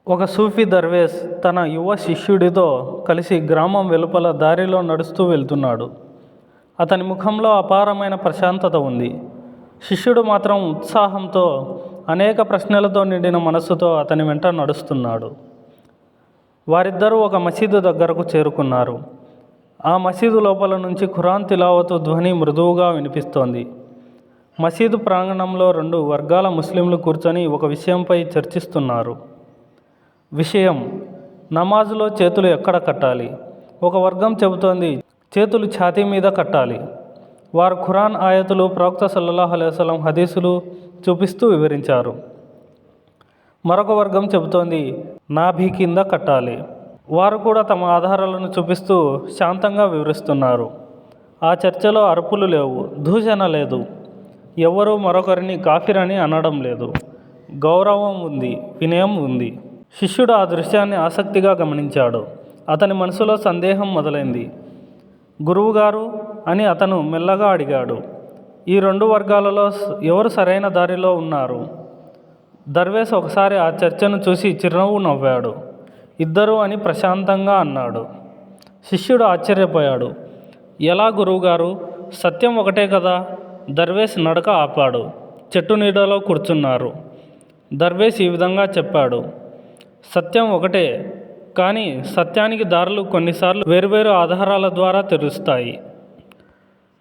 ఒక సూఫీ దర్వేష్ తన యువ శిష్యుడితో కలిసి గ్రామం వెలుపల దారిలో నడుస్తూ వెళ్తున్నాడు. అతని ముఖంలో అపారమైన ప్రశాంతత ఉంది. శిష్యుడు మాత్రం ఉత్సాహంతో, అనేక ప్రశ్నలతో నిండిన మనస్సుతో అతని వెంట నడుస్తున్నాడు. వారిద్దరూ ఒక మసీదు దగ్గరకు చేరుకున్నారు. ఆ మసీదు లోపల నుంచి ఖురాన్ తిలావతు ధ్వని మృదువుగా వినిపిస్తోంది. మసీదు ప్రాంగణంలో 2 వర్గాల ముస్లింలు కూర్చొని ఒక విషయంపై చర్చిస్తున్నారు. విషయం: నమాజులో చేతులు ఎక్కడ కట్టాలి. ఒక వర్గం చెబుతోంది చేతులు ఛాతీ మీద కట్టాలి. వారు ఖురాన్ ఆయతులు, ప్రవక్త సల్లల్లాహు అలైహి వసల్లం హదీసులు చూపిస్తూ వివరించారు. మరొక వర్గం చెబుతోంది నాభి కింద కట్టాలి. వారు కూడా తమ ఆధారాలను చూపిస్తూ శాంతంగా వివరిస్తున్నారు. ఆ చర్చలో అరుపులు లేవు, దూషణ లేదు, ఎవరూ మరొకరిని కాఫిర్ అని అనడం లేదు. గౌరవం ఉంది, వినయం ఉంది. శిష్యుడు ఆ దృశ్యాన్ని ఆసక్తిగా గమనించాడు. అతని మనసులో సందేహం మొదలైంది. గురువుగారు అని అతను మెల్లగా అడిగాడు, ఈ 2 వర్గాలలో ఎవరు సరైన దారిలో ఉన్నారు? దర్వేష్ ఒకసారి ఆ చర్చను చూసి చిరునవ్వు నవ్వాడు. ఇద్దరు అని ప్రశాంతంగా అన్నాడు. శిష్యుడు ఆశ్చర్యపోయాడు. ఎలా గురువుగారు? సత్యం ఒకటే కదా? దర్వేష్ నడక ఆపాడు. చెట్టు నీడలో కూర్చున్నారు. దర్వేష్ ఈ విధంగా చెప్పాడు, సత్యం ఒకటే, కానీ సత్యానికి దారులు కొన్నిసార్లు వేరువేరు ఆధారాల ద్వారా తెరుస్తాయి.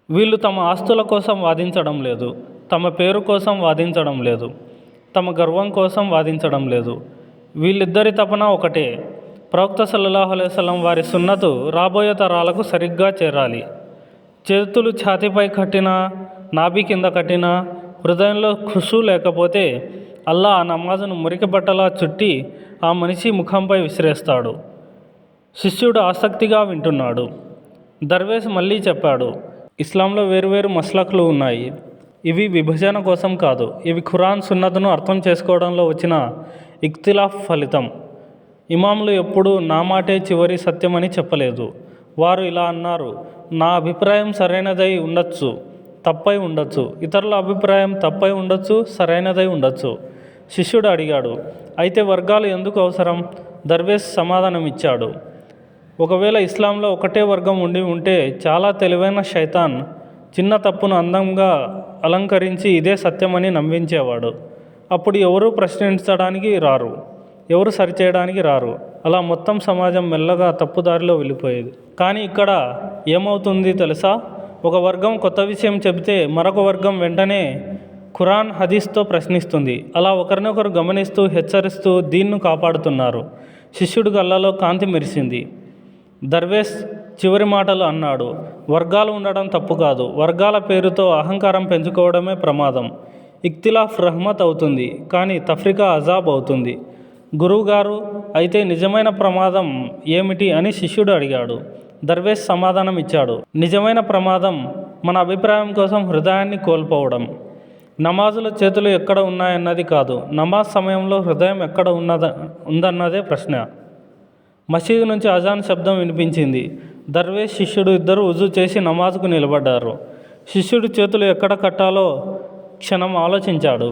వీళ్ళు తమ ఆస్తుల కోసం వాదించడం లేదు, తమ పేరు కోసం వాదించడం లేదు, తమ గర్వం కోసం వాదించడం లేదు. వీళ్ళిద్దరి తపన ఒకటే, ప్రవక్త సల్లల్లాహు అలైహి వసల్లం వారి సున్నతు రాబోయే తరాలకు సరిగ్గా చేరాలి. చేతులు ఛాతీపై కట్టినా, నాభి కింద కట్టినా, హృదయంలో ఖుషూ లేకపోతే అల్లా ఆ నమాజును మురికి బట్టలా చుట్టి ఆ మనిషి ముఖంపై విసిరేస్తాడు. శిష్యుడు ఆసక్తిగా వింటున్నాడు. దర్వేష్ మళ్ళీ చెప్పాడు, ఇస్లాంలో వేరువేరు మస్లక్లు ఉన్నాయి. ఇవి విభజన కోసం కాదు, ఇవి ఖురాన్ సున్నతును అర్థం చేసుకోవడంలో వచ్చిన ఇఖ్తిలాఫ్ ఫలితం. ఇమాంలు ఎప్పుడూ నా మాటే చివరి సత్యమని చెప్పలేదు. వారు ఇలా అన్నారు, నా అభిప్రాయం సరైనదై ఉండొచ్చు, తప్పై ఉండొచ్చు, ఇతరుల అభిప్రాయం తప్పై ఉండొచ్చు, సరైనదై ఉండొచ్చు. శిష్యుడు అడిగాడు, అయితే వర్గాలు ఎందుకు అవసరం? దర్వేష్ సమాధానం ఇచ్చాడు, ఒకవేళ ఇస్లాంలో ఒకటే వర్గం ఉండి ఉంటే చాలా తెలివైన శైతాన్ చిన్న తప్పును అందంగా అలంకరించి ఇదే సత్యమని నమ్మించేవాడు. అప్పుడు ఎవరూ ప్రశ్నించడానికి రారు, ఎవరు సరిచేయడానికి రారు. అలా మొత్తం సమాజం మెల్లగా తప్పుదారిలో వెళ్ళిపోయేది. కానీ ఇక్కడ ఏమవుతుంది తెలుసా? ఒక వర్గం కొత్త విషయం చెబితే మరొక వర్గం వెంటనే ఖురాన్ హదీస్తో ప్రశ్నిస్తుంది. అలా ఒకరినొకరు గమనిస్తూ, హెచ్చరిస్తూ దీన్ను కాపాడుతున్నారు. శిష్యుడి కళ్ళలో కాంతి మెరిసింది. దర్వేష్ చివరి మాటలు అన్నాడు, వర్గాలు ఉండడం తప్పు కాదు, వర్గాల పేరుతో అహంకారం పెంచుకోవడమే ప్రమాదం. ఇఖ్తిలాఫ్ రహ్మత్ అవుతుంది, కానీ తఫ్రికా అజాబ్ అవుతుంది. గురువుగారు, అయితే నిజమైన ప్రమాదం ఏమిటి అని శిష్యుడు అడిగాడు. దర్వేష్ సమాధానం ఇచ్చాడు, నిజమైన ప్రమాదం మన అభిప్రాయం కోసం హృదయాన్ని కోల్పోవడం. నమాజులో చేతులు ఎక్కడ ఉన్నాయన్నది కాదు, నమాజ్ సమయంలో హృదయం ఎక్కడ ఉందన్నదే ప్రశ్న. మసీదు నుంచి అజాన్ శబ్దం వినిపించింది. దర్వేష్ శిష్యుడు ఇద్దరు వుజూ చేసి నమాజ్కు నిలబడ్డారు. శిష్యుడు చేతులు ఎక్కడ కట్టాలో క్షణం ఆలోచించాడు.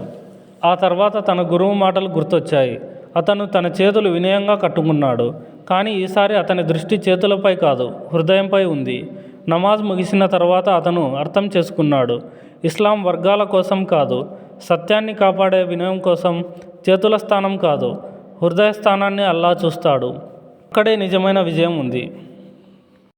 ఆ తర్వాత తన గురువు మాటలు గుర్తొచ్చాయి. అతను తన చేతులు వినయంగా కట్టుకున్నాడు. కానీ ఈసారి అతని దృష్టి చేతులపై కాదు, హృదయంపై ఉంది. నమాజ్ ముగిసిన తర్వాత అతను అర్థం చేసుకున్నాడు, ఇస్లాం వర్గాల కోసం కాదు, సత్యాన్ని కాపాడే వినయం కోసం. చేతుల స్థానం కాదు, హృదయ స్థానాన్ని అల్లా చూస్తాడు. అక్కడే నిజమైన విజయం ఉంది.